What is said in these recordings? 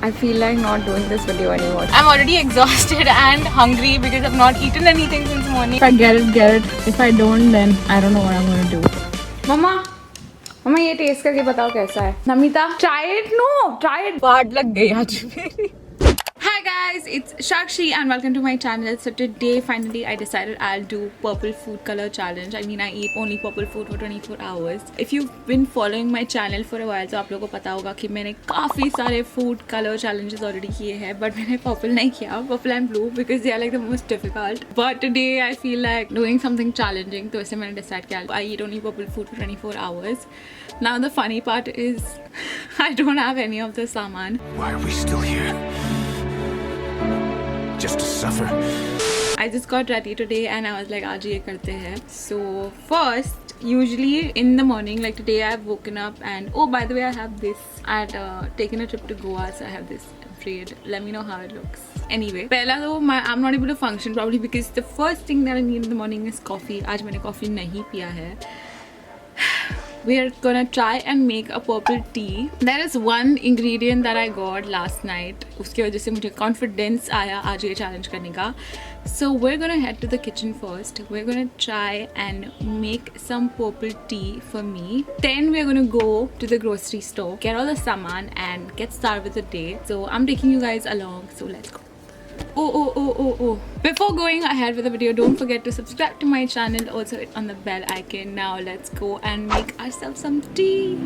I feel like not doing this video anymore. I'm already exhausted and hungry because I've not eaten anything since morning. If I get it, get it. If I don't, then I don't know what I'm gonna do. Mama, Mama, ये test करके बताओ कैसा है. Namita, try it. No, try it. बाट लग गई आज मेरी. Hi guys, it's Shakshi and welcome to my channel. So today finally I decided I'll do purple food color challenge. I mean I eat only purple food for 24 hours. If you've been following my channel for a while तो आप लोगों को पता होगा कि मैंने काफ़ी सारे food color challenges already किए हैं, but मैंने purple नहीं किया, purple and blue because they are like the most difficult. But today I feel like doing something challenging, तो इससे मैंने decide किया I eat only purple food for 24 hours. Now the funny part is I don't have any of the saman. Why are we still here? Just to suffer. I just got ready today and I was like, आज ये करते हैं. So first, usually in the morning, like today I've woken up and oh by the way I have this. I had taken a trip to Goa, so I have this braid. Let me know how it looks. Anyway, पहला तो I'm not able to function probably because the first thing that I need in the morning is coffee. आज मैंने coffee नहीं पिया है. We are gonna try and make a purple tea. There is one ingredient that I got last night. उसकी वजह से मुझे confidence आया आज ये challenge करने का. So we're gonna head to the kitchen first. We're gonna try and make some purple tea for me. Then we're gonna go to the grocery store, get all the saman and get started with the day. So I'm taking you guys along. So let's go. Oh. Before going ahead with the video, don't forget to subscribe to my channel. Also hit on the bell icon. Now let's go and make ourselves some tea.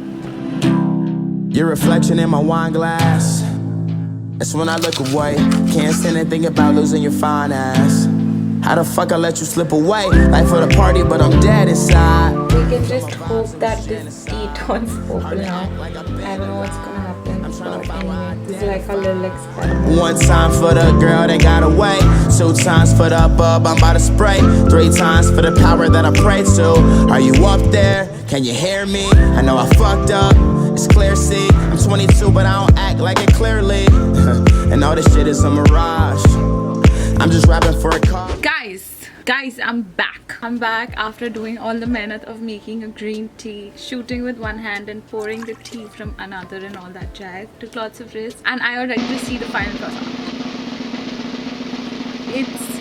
Your reflection in my wine glass. That's when I look away. Can't stand and think about losing your fine ass. How the fuck I let you slip away? Life for the party, but I'm dead inside. We can just hope that this tea turns purple now. I don't know what's gonna happen, but anyway, this is like a little experiment. One time for the girl that got away. 2 times for the bub I'm about to spray. 3 times for the power that I pray to. Are you up there? Can you hear me? I know I fucked up. It's clear, see. I'm 22, but I don't act like it clearly. And all this shit is a mirage. I'm just rapping for a car. Guys, I'm back after doing all the mehnat of making a green tea, shooting with one hand and pouring the tea from another and all that jazz. Took lots of risks and I already to see the final product. It's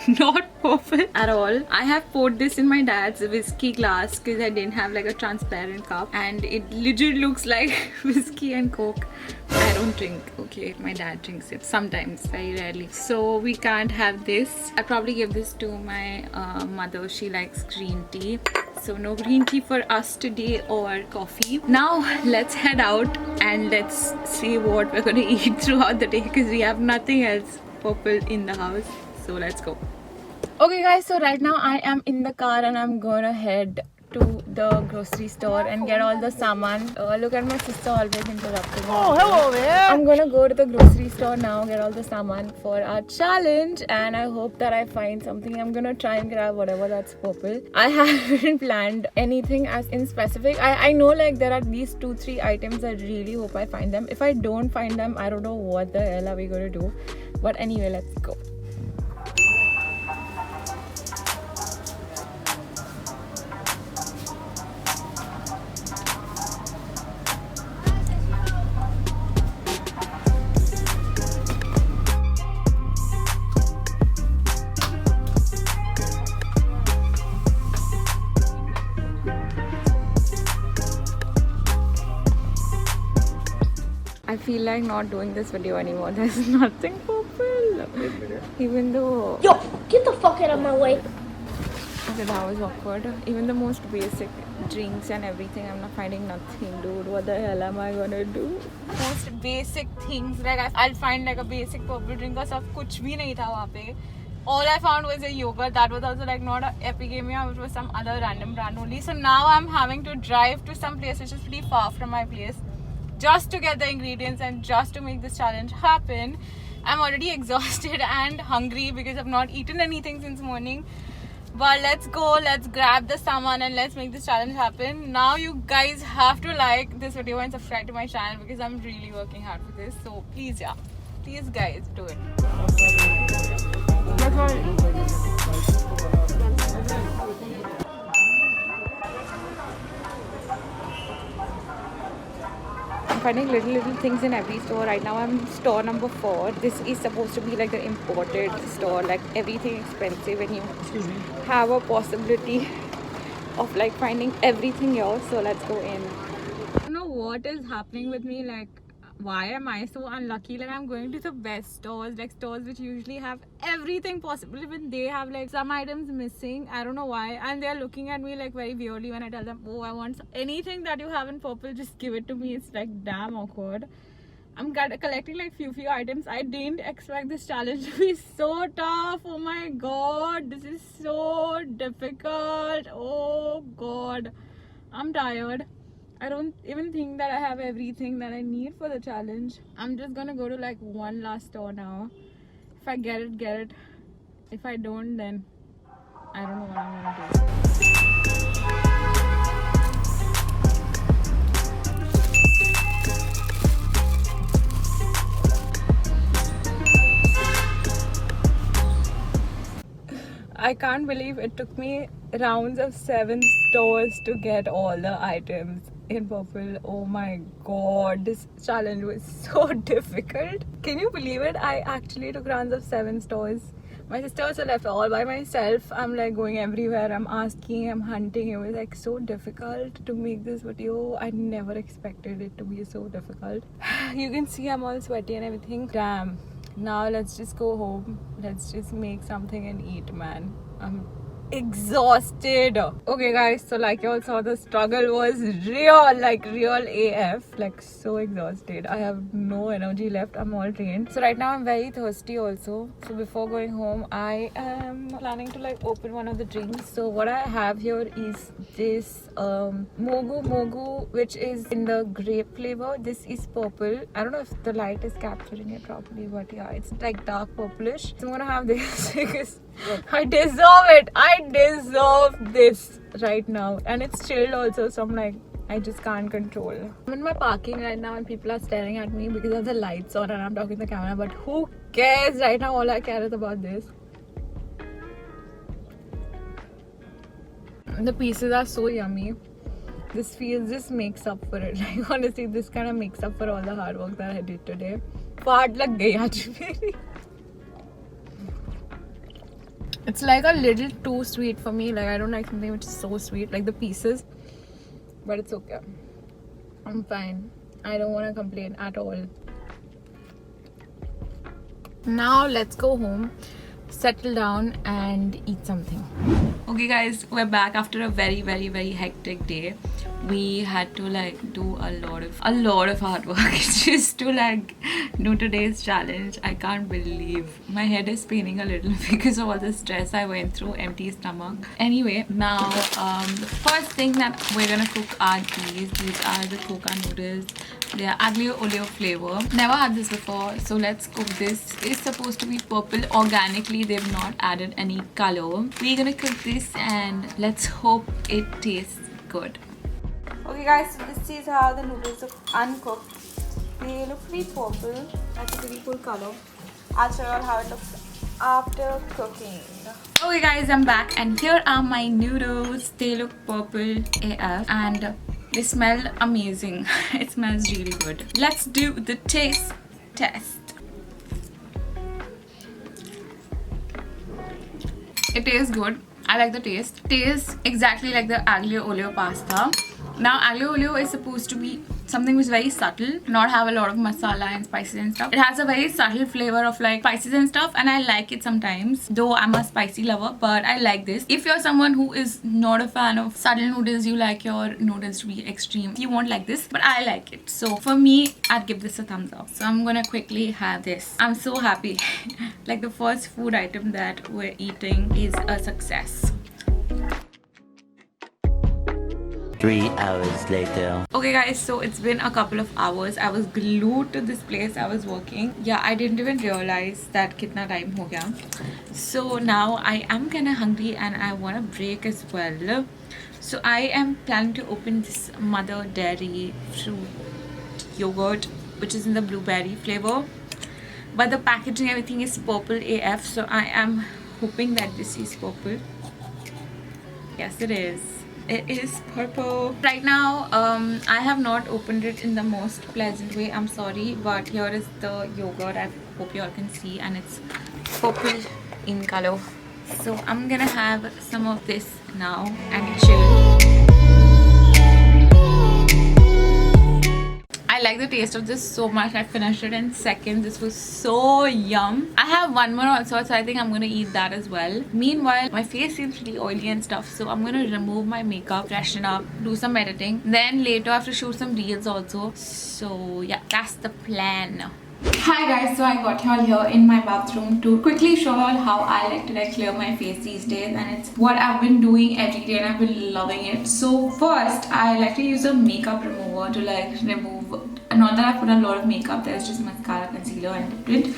not perfect at all. I have poured this in my dad's whiskey glass because I didn't have like a transparent cup and it legit looks like whiskey and coke. I don't drink, okay? My dad drinks it sometimes, very rarely. So we can't have this. I'll probably give this to my mother. She likes green tea. So no green tea for us today or coffee. Now let's head out and let's see what we're gonna eat throughout the day because we have nothing else purple in the house. So let's go. Okay guys, so right now I am in the car and I'm gonna head to the grocery store and get all the saman. Look at my sister always interrupting me. Oh, hello there. I'm gonna go to the grocery store now, get all the saman for our challenge and I hope that I find something. I'm gonna try and grab whatever that's purple. I haven't planned anything as in specific. I know like there are these 2-3 items. I really hope I find them. If I don't find them, I don't know what the hell are we gonna do. But anyway, let's go. I feel like not doing this video anymore. There's nothing purple. Even though... Yo, get the fuck out of my way. Okay, that was awkward. Even the most basic drinks and everything, I'm not finding nothing, dude. What the hell am I gonna do? Most basic things, like I'll find like a basic purple drink और सब कुछ भी नहीं था वहाँ पे. All I found was a yogurt that was also like not a Epigamia, it was some other random brand only. So now I'm having to drive to some place which is pretty far from my place just to get the ingredients and just to make this challenge happen. I'm already exhausted and hungry because I've not eaten anything since morning. But let's go, let's grab the saman and let's make this challenge happen. Now you guys have to like this video and subscribe to my channel because I'm really working hard for this. So please, yeah, please guys, do it. That's all. finding little things in every store. Right now I'm store number 4. This is supposed to be like the imported store, like everything expensive, and you have a possibility of like finding everything here. So let's go in. I don't know what is happening with me, like why am I so unlucky? Like I'm going to the best stores, like stores which usually have everything possible, even they have like some items missing. I don't know why, and they're looking at me like very weirdly when I tell them, oh, I want anything that you have in purple, just give it to me. It's like damn awkward. I'm collecting like few items. I didn't expect this challenge to be so tough. Oh my god, this is so difficult. Oh god, I'm tired. I don't even think that I have everything that I need for the challenge. I'm just gonna go to like one last store now. If I get it, get it. If I don't, then I don't know what I'm gonna do. I can't believe it took me rounds of 7 stores to get all the items in purple. Oh my god, this challenge was so difficult. Can you believe it? I actually took rounds of 7 stores. My sister also left all by myself. I'm like going everywhere. I'm asking, I'm hunting. It was like so difficult to make this video. I never expected it to be so difficult. You can see I'm all sweaty and everything. Damn. Now let's just go home. Let's just make something and eat, man. I'm exhausted. Okay guys, so like you all saw, the struggle was real, like real AF, like so exhausted. I have no energy left. I'm all drained. So right now I'm very thirsty also. So before going home, I am planning to like open one of the drinks. So what I have here is this Mogu, which is in the grape flavor. This is purple. I don't know if the light is capturing it properly, but yeah, it's like dark purplish. So I'm gonna have this because I deserve it. I deserve this right now, and it's chilled also, so I'm like, I just can't control. I'm in my parking right now and people are staring at me because of the lights on and I'm talking to the camera, but who cares right now? All I care is about this. The pieces are so yummy. This feels just makes up for it. Like honestly, this kind of makes up for all the hard work that I did today. Fart lag gayi aaj meri. It's like a little too sweet for me. Like I don't like something which is so sweet, like the pieces. But it's okay. I'm fine. I don't want to complain at all. Now let's go home, settle down and eat something. Okay guys, we're back after a very hectic day. We had to like do a lot of hard work just to like do today's challenge. I can't believe my head is spinning a little because of all the stress I went through, empty stomach. Anyway, now the first thing that we're gonna cook are these are the coca noodles. They are aglio olio flavor. Never had this before, so let's cook this. It's supposed to be purple organically. They've not added any color. We're gonna cook this and let's hope it tastes good. Okay guys, so this is how the noodles look uncooked. They look pretty purple. That's a pretty cool color. I'll show you all how it looks after cooking. Okay guys, I'm back and here are my noodles. They look purple AF and they smell amazing. It smells really good. Let's do the taste test. It tastes good. I like the taste. Tastes exactly like the aglio olio pasta. Now aglio olio is supposed to be something which is very subtle, not have a lot of masala and spices and stuff. It has a very subtle flavor of like spices and stuff, and I like it sometimes, though I'm a spicy lover, but I like this. If you're someone who is not a fan of subtle noodles, you like your noodles to be extreme, you won't like this, but I like it. So for me, I'd give this a thumbs up. So I'm gonna quickly have this. I'm so happy. Like the first food item that we're eating is a success. 3 hours later. Okay guys, so it's been a couple of hours. I was glued to this place I was working. Yeah, I didn't even realize that kitna time ho gaya. So now I am kinda hungry and I want a break as well. So I am planning to open this Mother Dairy fruit yogurt, which is in the blueberry flavor. But the packaging, everything is purple AF, so I am hoping that this is purple. Yes, it is. It is purple. Right now, I have not opened it in the most pleasant way. I'm sorry, but here is the yogurt. I hope you all can see, and it's purple in color. So I'm gonna have some of this now and chill. I like the taste of this so much. I finished it in seconds. This was so yum. I have one more also, so I think I'm gonna eat that as well. Meanwhile, my face seems really oily and stuff, so I'm gonna remove my makeup, freshen up, do some editing. Then later I have to shoot some reels also. So yeah, that's the plan. Hi guys, so I got y'all here in my bathroom to quickly show y'all how I like to clear my face these days, and it's what I've been doing every day and I've been loving it. So first, I like to use a makeup remover to remove, not that I put a lot of makeup, there's just mascara, concealer and tint,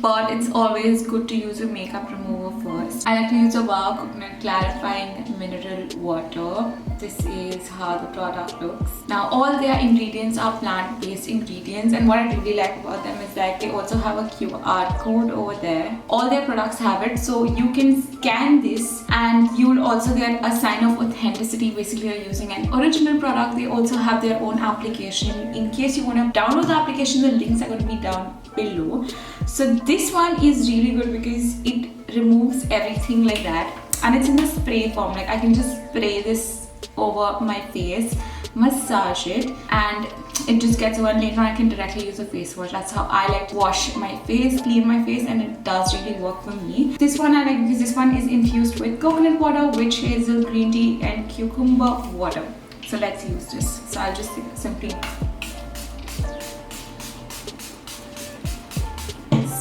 but it's always good to use a makeup remover first. I like to use a Wow Coconut Clarifying Mineral Water. This is how the product looks. Now all their ingredients are plant-based ingredients, and what I really like about them is that they also have a QR code over there. All their products have it, so you can scan this and you'll also get a sign of authenticity. Basically you're using an original product. They also have their own application. In case you want to download the application, the links are going to be down below. So this one is really good because it removes everything like that, and it's in the spray form. Like I can just spray this over my face, massage it, and it just gets one. Later I can directly use a face wash. That's how I like to wash my face, clean my face, and it does really work for me. This one I like because this one is infused with coconut water, witch hazel, green tea and cucumber water. So let's use this. So I'll just simply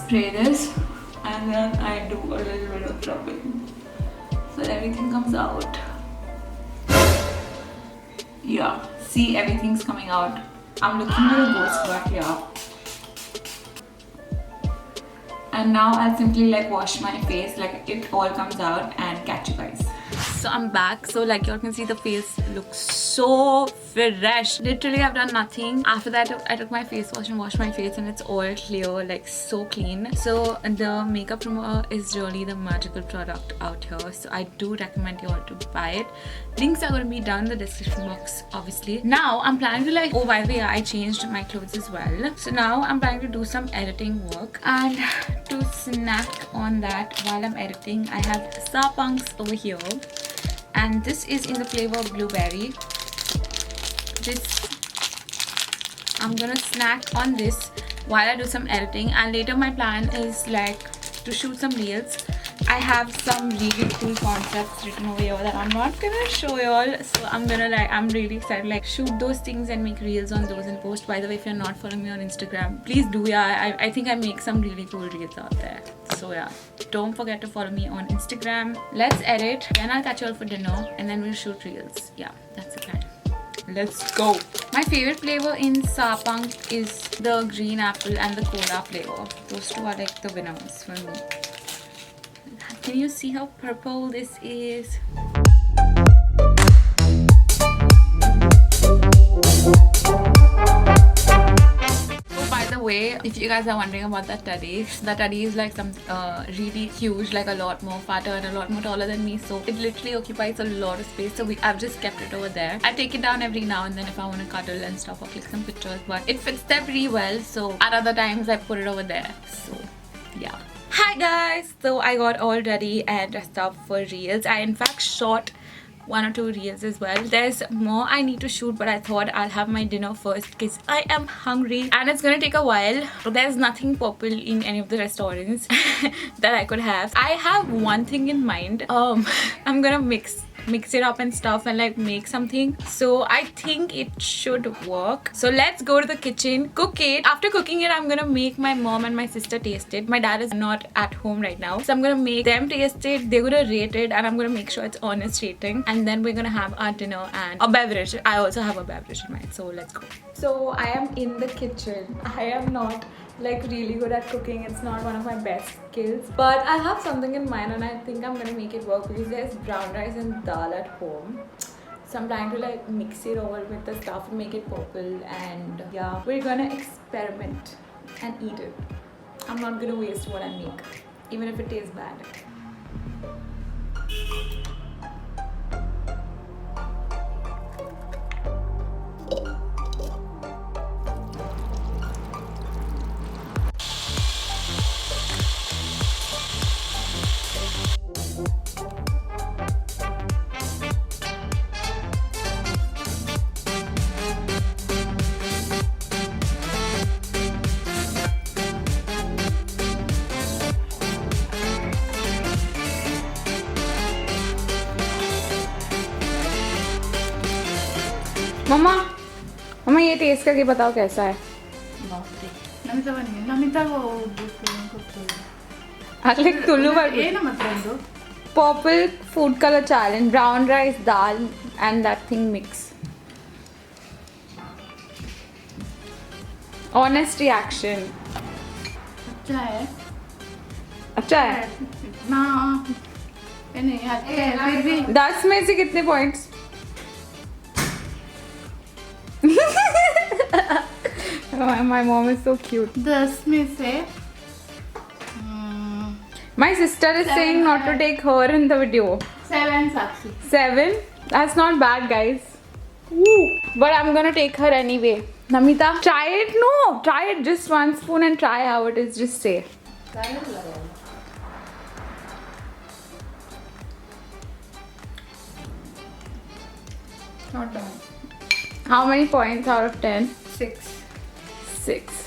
spray this, and then I do a little bit of rubbing so everything comes out. Yeah, see, everything's coming out. I'm looking for a ghost, but yeah. And now I'll simply wash my face, it all comes out, and catch you guys. So I'm back. So like you all can see, the face looks so fresh. Literally I've done nothing. After that I took my face wash and washed my face, and it's all clear, so clean. So the makeup remover is really the magical product out here, so I do recommend you all to buy it. Links are going to be down in the description box obviously. Now I'm planning to oh by the way, I changed my clothes as well. So now I'm planning to do some editing work, and to snack on that while I'm editing, I have Sapunks over here, and this is in the flavor blueberry. I'm gonna snack on this while I do some editing, and later my plan is to shoot some reels. I have some really cool concepts written over here that I'm not gonna show y'all, so I'm gonna I'm really excited shoot those things and make reels on those and post. By the way, if you're not following me on Instagram, please do. Yeah, I think I make some really cool reels out there, so yeah, don't forget to follow me on Instagram. Let's edit, then I'll catch you all for dinner, and then we'll shoot reels. Yeah, that's the plan. Let's go. My favorite flavor in Sapunk is the green apple and the cola flavor. Those two are the winners for me. Can you see how purple this is? Way, if you guys are wondering about that teddy is some really huge, a lot more fatter and a lot more taller than me, so it literally occupies a lot of space. So I've just kept it over there. I take it down every now and then if I want to cuddle and stuff or click some pictures, but it fits there pretty well, so at other times I put it over there. So yeah. Hi guys, so I got all ready and dressed up for reels. I in fact shot 1 or 2 reels as well. There's more I need to shoot, but I thought I'll have my dinner first because I am hungry and it's gonna take a while. There's nothing purple in any of the restaurants that I could have. I have one thing in mind. I'm gonna mix it up and stuff and make something, so I think it should work. So let's go to the kitchen, cook it. After cooking it, I'm gonna make my mom and my sister taste it. My dad is not at home right now, so I'm gonna make them taste it. They're gonna rate it, and I'm gonna make sure it's honest rating, and then we're gonna have our dinner and a beverage. I also have a beverage in mind, so let's go. So I am in the kitchen. I am not really good at cooking. It's not one of my best skills, but I have something in mind and I think I'm gonna make it work because there's brown rice and dal at home. So I'm trying to mix it all with the stuff and make it purple, and yeah, we're gonna experiment and eat it. I'm not gonna waste what I make, even if it tastes bad. मम्मा ये test करके बताओ कैसा है. नमिता बनी है. नमिता वो like Tulu ये ना मत रहने दो. purple food color challenge, brown rice, dal and that thing mix. Honest reaction. अच्छा है. अच्छा है. ना ये नहीं अच्छा है फिर भी. 10 में से कितने points? My mom is so cute. 10 में से My sister is saying not to take her in the video. 7 Sakshi. 7? That's not bad, guys. Woo. But I'm gonna take her anyway. Namita, try it. No, try it. Just 1 spoon and try how it is. Just say. Not bad. How many points out of 10? 6. 6.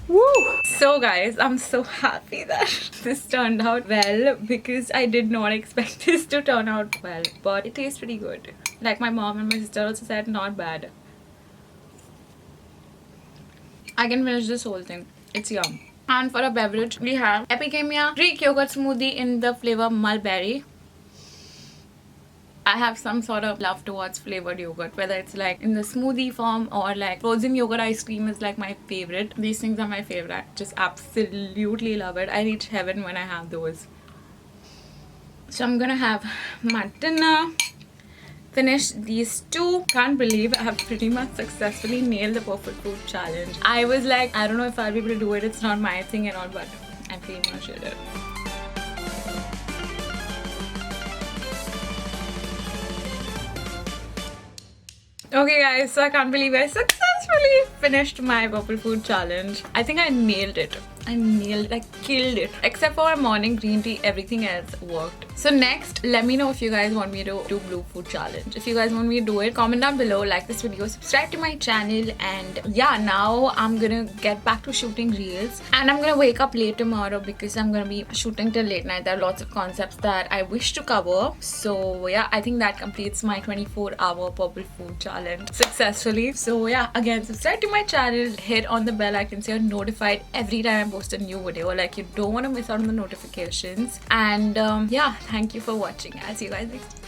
Woo! So guys, I'm so happy that this turned out well because I did not expect this to turn out well. But it tastes pretty good. Like my mom and my sister also said, not bad. I can finish this whole thing. It's yum. And for a beverage, we have Epicamia Greek yogurt smoothie in the flavor mulberry. I have some sort of love towards flavored yogurt, whether it's like in the smoothie form or like frozen yogurt ice cream is like my favorite. These things are my favorite. Just absolutely love it. I reach heaven when I have those. So I'm gonna have my dinner, finish these two. Can't believe I have pretty much successfully nailed the perfect food challenge. I was like, I don't know if I'll be able to do it. It's not my thing and all, but I'm pretty much did it. Okay guys, so I can't believe I successfully finished my purple food challenge. I think I nailed it. I killed it. Except for my morning green tea, everything else worked. So next, let me know if you guys want me to do blue food challenge. If you guys want me to do it, comment down below, like this video, subscribe to my channel, and yeah, now I'm gonna get back to shooting reels. And I'm gonna wake up late tomorrow because I'm gonna be shooting till late night. There are lots of concepts that I wish to cover. So yeah, I think that completes my 24-hour purple food challenge successfully. So yeah, again, subscribe to my channel, hit on the bell icon so you're notified every time I post a new video. Like, you don't want to miss out on the notifications. And yeah, thank you for watching. I'll see you guys next time.